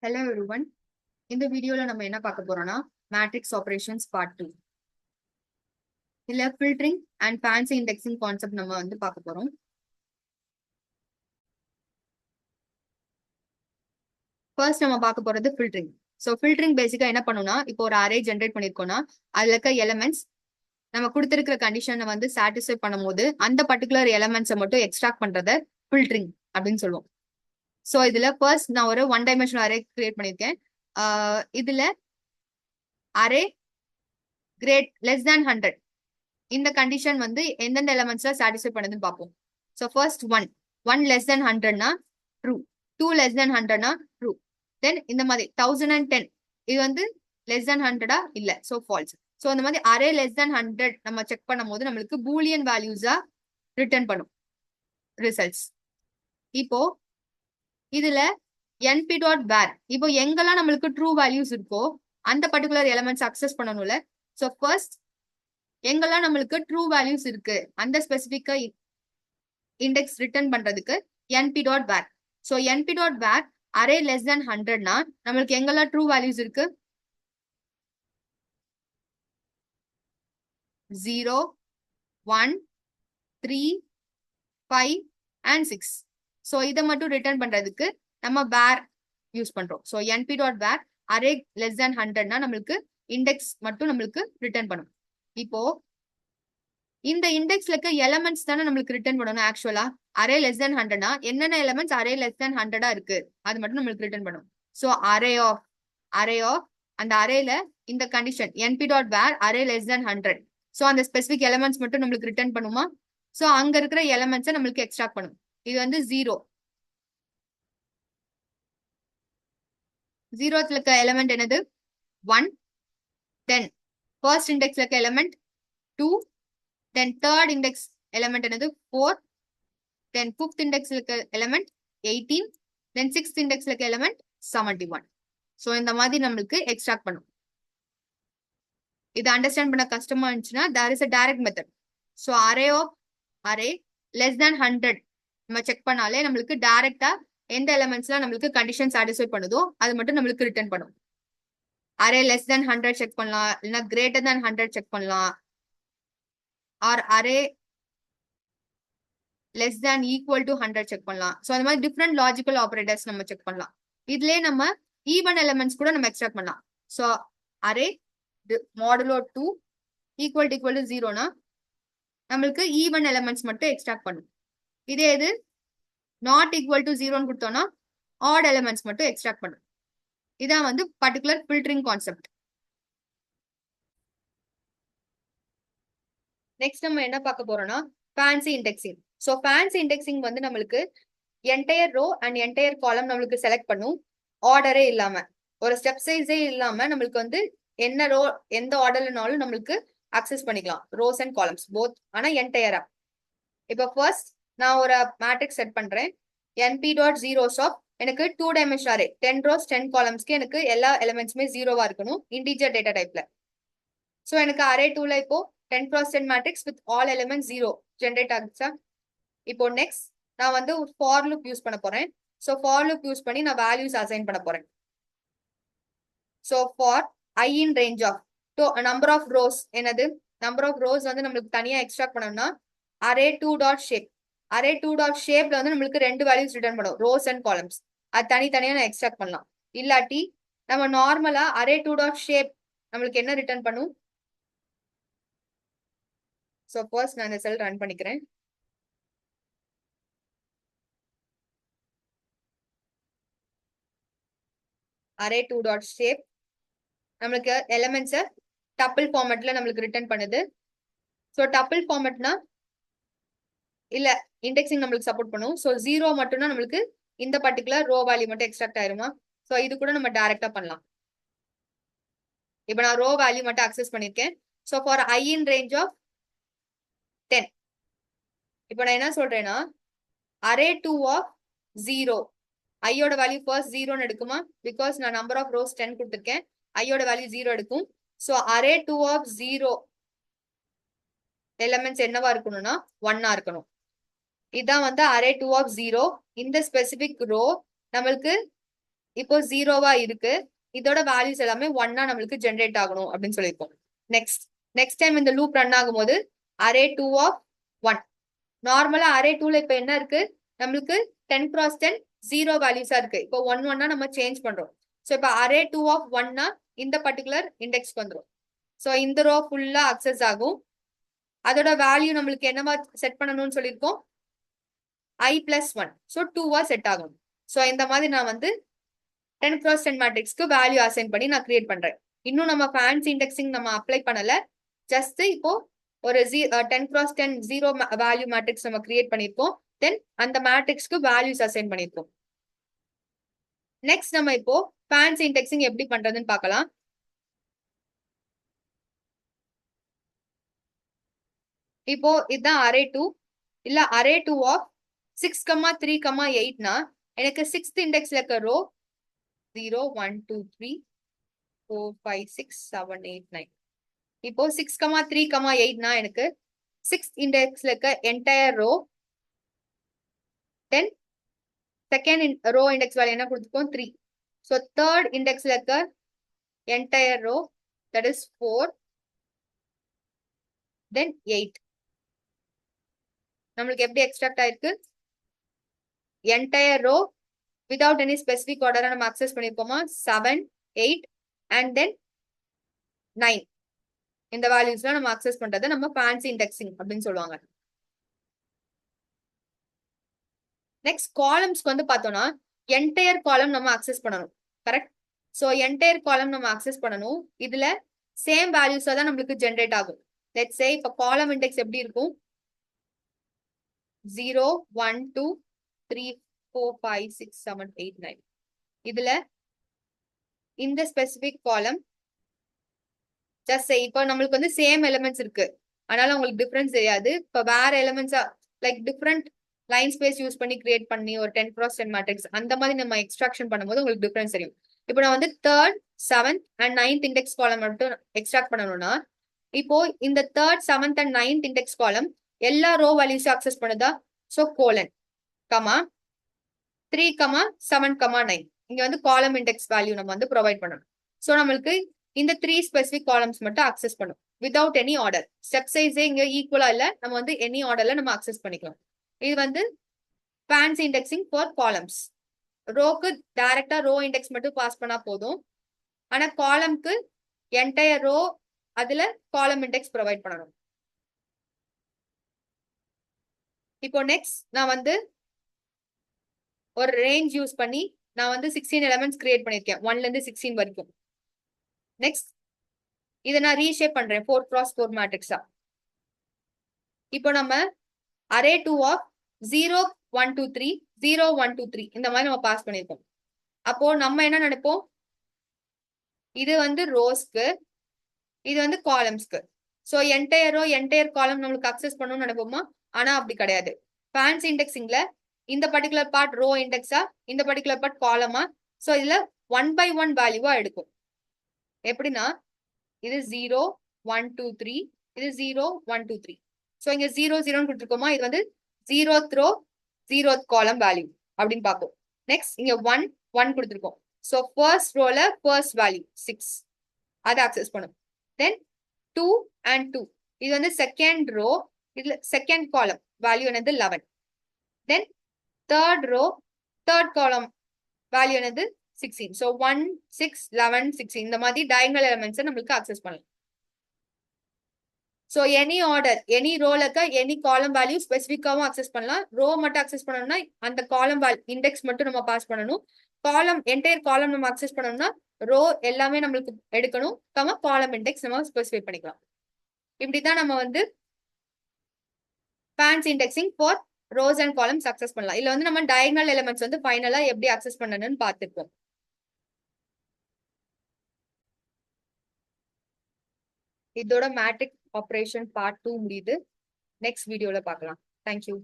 Hello everyone. இந்த வீடியோல நம்ம என்ன பார்க்க போறோம்னா மேட்ரிக்ஸ் ஆபரேஷன்ஸ் பார்ட் 2. இதுல filtering and fancy indexing concept நம்ம வந்து பார்க்க போறோம். ஃபர்ஸ்ட் நம்ம பார்க்க போறது ஃபில்டரிங். ஸோ ஃபில்டரிங் பேசிக்கா என்ன பண்ணும்னா, இப்போ ஒரு அரே ஜென்ரேட் பண்ணிருக்கோம்னா அதுல இருக்க எலமெண்ட்ஸ் நம்ம கொடுத்திருக்கிற கண்டிஷனை வந்து சாட்டிஸ்ஃபை பண்ணும்போது அந்த பர்டிகுலர் எலமெண்ட்ஸை மட்டும் எக்ஸ்ட்ராக்ட் பண்றத ஃபில்டரிங் அப்படின்னு சொல்லுவோம். ஸோ இதுல ஃபர்ஸ்ட் நான் ஒரு 1 டைமென்ஷனல் அரே கிரியேட் பண்ணியிருக்கேன். இதுல அரே கிரேட் லெஸ் தேன் 100 இந்த கண்டிஷன் வந்து எந்தெந்த எலமெண்ட்ஸ்ல சாட்டிஸ்ஃபை பண்ணுதுன்னு பார்ப்போம். So first one less than 100னா ட்ரூ, 2 லெஸ் தென் 100னா ட்ரூ. தென் இந்த மாதிரி 1010 இது வந்து லெஸ் தென் 100ஆ இல்ல, ஸோ ஃபால்ஸ். ஸோ இந்த மாதிரி அரே லெஸ் தென் 100 நம்ம செக் பண்ணும் போது நம்மளுக்கு பூலியன் வேல்யூஸா ரிட்டர்ன் பண்ணும் ரிசல்ட்ஸ். இப்போ இதுல np.var இப்போ எங்கெல்லாம் நம்மளுக்கு ட்ரூ வேல்யூஸ் இருக்கோ அந்த பர்டிகுலர் எலமெண்ட்ஸ் அக்சஸ் பண்ணணும்ல. ஸோ ஃபர்ஸ்ட் எங்கெல்லாம் நம்மளுக்கு ட்ரூ வேல்யூஸ் இருக்கு அந்த ஸ்பெசிபிக்கா இண்டெக்ஸ் ரிட்டர்ன் பண்றதுக்கு np.var. So np.var array less than 100னா நம்மளுக்கு எங்கெல்லாம் ட்ரூ வேல்யூஸ் இருக்கு 0, 1, 3, 5 and 6. ஸோ இதை மட்டும் ரிட்டர்ன் பண்றதுக்கு நம்ம var யூஸ் பண்றோம். So np.var array less than 100னா நம்மளுக்கு இண்டெக்ஸ் மட்டும் நம்மளுக்கு ரிட்டர்ன் பண்ணும். இப்போ இந்த இண்டெக்ஸ்ல இருக்க எலமெண்ட்ஸ் தானே நம்மளுக்கு ரிட்டர்ன் பண்ணணும். ஆக்சுவலா அரே லெஸ் தென் 100னா என்னென்ன எலமெண்ட்ஸ் அரே லெஸ் தென் 100ஆ இருக்கு அது மட்டும் நம்மளுக்கு ரிட்டர்ன் பண்ணும். ஸோ அரே ஆஃப் அந்த அரேல இந்த கண்டிஷன் np.var அரே லெஸ் தென் 100. ஸோ அந்த ஸ்பெசிபிக் எலமெண்ட்ஸ் மட்டும் நம்மளுக்கு ரிட்டர்ன் பண்ணுமா. ஸோ அங்க இருக்கிற எலமெண்ட்ஸை நம்மளுக்கு எக்ஸ்ட்ராக்ட் பண்ணும். இது வந்து 0th இருக்க எலமெண்ட் என்னது 1. தென் ஃபர்ஸ்ட் இண்டெக்ஸ்ல இருக்க element 2. then third index element என்னது 4. then fifth index element 18. then sixth index element 71. so இந்த மாதிரி நம்மளுக்கு எக்ஸ்ட்ராக்ட் பண்ணும். இது அண்டர்ஸ்டாண்ட் பண்ண கஷ்டமா இருந்துச்சுன்னா there is a direct method. so array of array less than 100 நம்ம செக் பண்ணாலே நம்மளுக்கு டைரக்டா எந்த எலிமெண்ட்ஸ்லாம் நம்மளுக்கு கண்டிஷன் சாட்டிஸ்ஃபை பண்ணுதோ அது மட்டும் நம்மளுக்கு ரிட்டர்ன் பண்ணும். அரே லெஸ் தென் 100 செக் பண்ணலாம், இல்லைன்னா கிரேட்டர் தென் 100 செக் பண்ணலாம், or array less than equal to 100 check பண்ணலாம். ஸோ அந்த மாதிரி டிஃப்ரெண்ட் லாஜிக்கல் ஆபரேட்டர்ஸ் நம்ம செக் பண்ணலாம். இதுலயே நம்ம ஈவன் எலிமெண்ட்ஸ் கூட நம்ம எக்ஸ்ட்ராக்ட் பண்ணலாம். So array modulo 2 equal to 0னா நம்மளுக்கு ஈவன் எலிமெண்ட்ஸ் மட்டும் எக்ஸ்ட்ராக்ட் பண்ணும். இதே இது நாட் ஈக்குவல் டு 0ன்னு கொடுத்தோம்னா ஆட் எலிமெண்ட்ஸ் மட்டும் எக்ஸ்ட்ராக்ட் பண்ணும். இதான் வந்து பர்டிகுலர் ஃபில்டரிங் கான்செப்ட். நெக்ஸ்ட் நம்ம என்ன பார்க்க போறோம்னா fancy indexing. So fancy indexing வந்து நம்மளுக்கு என்டையர் ரோ அண்ட் என்டையர் காலம் நம்மளுக்கு செலக்ட் பண்ணும். ஆர்டரே இல்லாம, ஒரு ஸ்டெப் சைஸே இல்லாம நம்மளுக்கு வந்து என்ன ரோ எந்த ஆர்டர்லனாலும் நம்மளுக்கு அக்சஸ் பண்ணிக்கலாம், ரோஸ் அண்ட் காலம்ஸ் போத். ஆனா என்டையரா இப்போ ஃபர்ஸ்ட் நான் ஒரு மேட்ரிக்ஸ் செட் பண்றேன். np.zeros of எனக்கு 2 டைமென்ஷனல் அரே 10 rows 10 columnsக்கு எனக்கு எல்லா எலிமெண்ட்ஸுமே 0வா இருக்கணும் இன்டிஜர் டேட்டா டைப்ல. ஸோ எனக்கு அரே 2ல இப்போ 10x10 matrix with all elements 0 generate ஆகுச்சா. இப்போ நெக்ஸ்ட் நான் வந்து ஃபார் லூப் யூஸ் பண்ண போறேன். ஸோ ஃபார் லூப் யூஸ் பண்ணி நான் வேல்யூஸ் அசைன் பண்ண போறேன். So for I in range of number of rows என்னது, நம்பர் ஆஃப் ரோஸ் வந்து நம்மளுக்கு தனியா எக்ஸ்ட்ராக்ட் பண்ணோம்னா அரே 2.shape அரே 2.shapeல வந்து நம்மளுக்கு 2 வேல்யூஸ் ரிட்டர்ன் பண்ணும், ரோஸ் அண்ட் காலம்ஸ். அது தனித்தனியா நான் எக்ஸ்ட்ராக்ட் பண்ணலாம். இல்லாட்டி நம்ம நார்மலா அரே 2.shape நம்மளுக்கு என்ன ரிட்டர்ன் பண்ணும். ஸோ ஃபர்ஸ்ட் நான் இந்த செல் ரன் பண்ணிக்கிறேன். அரே 2.shape நம்மளுக்கு எலிமெண்ட்ஸை டப்பிள் ஃபார்மேட்ல நம்மளுக்கு ரிட்டர்ன் பண்ணுது. ஸோ டப்பிள் ஃபார்மேட்னா இல்ல இண்டெக்ஸிங் நம்மளுக்கு சப்போர்ட் பண்ணும். ஸோ 0 மட்டும்னா நம்மளுக்கு இந்த பர்டிகுலர் ரோ வேல்யூ மட்டும் எக்ஸ்ட்ராக்ட் ஆயிருமா. ஸோ இது கூட நம்ம டைரக்டா பண்ணலாம். இப்போ நான் ரோ வேல்யூ மட்டும் அக்சஸ் பண்ணிருக்கேன். So for I in range of 10 இப்போ நான் என்ன சொல்றேன்னா அரே 2 of 0 ஐயோட வேல்யூ ஃபர்ஸ்ட் 0ன்னு எடுக்குமா, பிகாஸ் நான் நம்பர் ஆஃப் ரோஸ் 10 கொடுத்துருக்கேன். ஐயோட வேல்யூ 0 எடுக்கும். ஸோ அரே 2 of 0 எலிமெண்ட்ஸ் என்னவா இருக்கணும்னா 1ஆ இருக்கணும். இதான் வந்து அரே 2 of 0. இந்த ஸ்பெசிபிக் ரோ நம்மளுக்கு இப்போ ஜீரோவா இருக்கு. இதோட வேல்யூஸ் எல்லாமே ஒன்னா நம்மளுக்கு ஜென்ரேட் ஆகணும் அப்படின்னு சொல்லியிருக்கோம். நெக்ஸ்ட் டைம் இந்த லூப் ரன் ஆகும்போது அரே 2 ஆஃப் 1. நார்மலா அரே 2ல இப்ப என்ன இருக்கு, நம்மளுக்கு 10x10 ஜீரோ வேல்யூஸா இருக்கு. இப்போ 1 1 நம்ம சேஞ்ச் பண்றோம். ஸோ இப்போ அரே 2 ஆஃப் 1னா இந்த பர்டிகுலர் இண்டெக்ஸ்க்கு வந்துடும். ஸோ இந்த ரோ ஃபுல்லா அக்சஸ் ஆகும். அதோட வேல்யூ நம்மளுக்கு என்னவா செட் பண்ணணும்னு சொல்லியிருக்கோம், i+1. ஸோ 2வா செட் ஆகும். ஸோ இந்த மாதிரி நான் வந்து 10x10 மேட்ரிக்ஸ்க்கு வேல்யூ அசைன் பண்ணி நான் கிரியேட் பண்றேன். இன்னும் நம்ம ஃபேன்சி இண்டெக்ஸிங் நம்ம அப்ளை பண்ணல. ஜஸ்ட் இப்போ ஒரு 10x10 ஜீரோ வேல்யூ மேட்ரிக்ஸ் நம்ம கிரியேட் பண்ணிருக்கோம். தென் அந்த மேட்ரிக்ஸ்க்கு வேல்யூஸ் அசைன் பண்ணிருக்கோம். நெக்ஸ்ட் நம்ம இப்போ ஃபேன்சி இண்டெக்ஸிங் எப்படி பண்றதுன்னு பார்க்கலாம். இப்போ இதுதான் அரே 2 இல்ல அரே 2 ஆஃப் 6, 3, 8னா எனக்கு 6th இண்டெக்ஸ்ல இருக்க ரோ 0 1 2 3 4 5 6 7 8 9. இப்போ 6, 3, 8னா எனக்கு 6th இண்டெக்ஸ்ல இருக்க entire row. Then second row index value என்ன கொடுத்துருக்கோம், 3. ஸோ தேர்ட் இண்டெக்ஸ்ல இருக்க entire row, that is 4. Then 8. நம்மளுக்கு எப்படி எக்ஸ்ட்ராக்ட் ஆயிருக்கு, entire row without any specific ஆர்டரை நம்ம அக்சஸ் பண்ணிருக்கோமா, 7 8 அண்ட் தென் 9. இந்த வேல்யூஸ்லாம் நம்ம அக்சஸ் பண்றதை நம்ம ஃபேன்சி இண்டெக்ஸிங் அப்படின்னு சொல்லுவாங்க. நெக்ஸ்ட் காலம்ஸ்க்கு வந்து பார்த்தோம்னா என்டையர் காலம் நம்ம அக்சஸ் பண்ணணும். கரெக்ட். ஸோ என்டையர் காலம் நம்ம அக்சஸ் பண்ணணும். இதுல சேம் வேல்யூஸா தான் நம்மளுக்கு ஜென்ரேட் ஆகும். லெட்ஸ் சே இப்போ காலம் இண்டெக்ஸ் எப்படி இருக்கும், 0 1 2 3 4 5 6 7 8 9. இதுல இந்த ஸ்பெசிபிக் காலம் ஜஸ்ட் இப்போ நம்மளுக்கு வந்து சேம் எலிமெண்ட்ஸ் இருக்கு, அதனால உங்களுக்கு டிஃபரன்ஸ் தெரியாது. இப்போ வேற எலிமெண்ட்ஸா like different line space use பண்ணி கிரியேட் பண்ணி ஒரு 10x10 மேட்ரிக்ஸ் அந்த மாதிரி நம்ம எக்ஸ்ட்ராக்ஷன் பண்ணும்போது உங்களுக்கு டிஃபரன்ஸ் தெரியும். இப்போ நான் வந்து 3rd 7th and 9th index காலம் மட்டும் எக்ஸ்ட்ராக்ட் பண்ணணும்னா, இப்போ இந்த 3rd 7th and 9th index காலம் எல்லா ரோ வேல்யூஸும் அக்சஸ் பண்ணுதா, ஸோ கோலன் கமா 3 7 9 இங்க வந்து காலம் இண்டெக்ஸ் வேல்யூ நம்ம வந்து ப்ரொவைட் பண்ணணும். ஸோ நம்மளுக்கு இந்த 3 ஸ்பெசிபிக் காலம்ஸ் மட்டும் அக்சஸ் பண்ணும் வித்வுட் எனி ஆர்டர். ஸ்டெப் சைஸே இங்க ஈக்குவலா இல்ல, நம்ம வந்து எனி ஆர்டர்ல நம்ம அக்சஸ் பண்ணிக்கலாம். இது வந்து ஃபேன்சி இண்டெக்ஸிங் ஃபார் காலம்ஸ். ரோக்கு டைரக்டா ரோ இண்டெக்ஸ் மட்டும் பாஸ் பண்ணா போதும். ஆனா காலம்க்கு என்டையர் ரோ அதுல காலம் இண்டெக்ஸ் ப்ரொவைட் பண்ணணும். இப்போ நெக்ஸ்ட் நான் வந்து ஒரு ரேஞ்ச் யூஸ் பண்ணி நான் வந்து 16 எலிமெண்ட்ஸ் கிரியேட் பண்ணிருக்கேன், 1ல இருந்து 16 வரைக்கும். நெக்ஸ்ட் இதை நான் ரீஷேப் பண்றேன் 4x4 மேட்ரிக்ஸா. இப்போ நம்ம அரே 2 ஆஃப் 0 1 2 3 0 1 2 3 இந்த மாதிரி நம்ம பாஸ் பண்ணிருக்கோம். அப்போ நம்ம என்ன நினைப்போம், இது வந்து ரோஸ்க்கு, இது வந்து காலம்ஸ்க்கு. ஸோ என்டையர் ரோ என்டையர் காலம் நம்மளுக்கு அக்சஸ் பண்ணணும்னு நினைப்போமா, ஆனா அப்படி கிடையாது. ஃபேன்சி இண்டெக்ஸிங்ல இந்த பர்டிகுலர் பார்ட் ரோ இண்டெக்ஸா, இந்த பர்டிகுலர் பார்ட் காலமா. ஸோ இதுல 1 by 1 வேல்யூவா எடுக்கும். எப்படின்னா இது 0 1 2 3, இது 0 1 2 3. ஸோ இங்க 0 0ன்னு கொடுத்துருக்கோமா, இது வந்து 0th ரோ 0th காலம் வேல்யூ அப்படின்னு பார்ப்போம். நெக்ஸ்ட் இங்க 1 1 கொடுத்துருக்கோம். ஸோ ஃபர்ஸ்ட் ரோல ஃபர்ஸ்ட் வேல்யூ 6 அதை அக்சஸ் பண்ணும். தென் 2 and 2 இது வந்து செகண்ட் ரோ, இதுல செகண்ட் காலம் வேல்யூ என்னது 11. Then third row third column value என்னது 16. ஸோ 1 6 11 16 இந்த மாதிரி டயகனல் எலிமெண்ட்ஸை நம்மளுக்கு அக்சஸ் பண்ணலாம். ஸோ எனி ஆர்டர் எனி ரோல இருக்க எனி காலம் வேல்யூ ஸ்பெசிஃபிக்காவும் அக்சஸ் பண்ணலாம். ரோ மட்டும் அக்சஸ் பண்ணணும்னா அந்த காலம் இண்டெக்ஸ் மட்டும் நம்ம பாஸ் பண்ணணும். காலம் என்டையர் காலம் நம்ம அக்சஸ் பண்ணணும்னா ரோ எல்லாமே நம்மளுக்கு எடுக்கணும், காலம் இண்டெக்ஸ் நம்ம ஸ்பெசிஃபை பண்ணிக்கலாம். இப்படிதான் நம்ம வந்து fancy indexing for rose and columns access பண்ணலாம். இதுல வந்து நம்ம டயகனல் எலிமெண்ட்ஸ் வந்து ஃபைனலா எப்படி அக்சஸ் பண்ணணும்னு பார்த்துப்போம். இதோட மேட்ரிக் ஆபரேஷன் பார்ட் 2 முடியுது. நெக்ஸ்ட் வீடியோல பார்க்கலாம். தேங்க்யூ.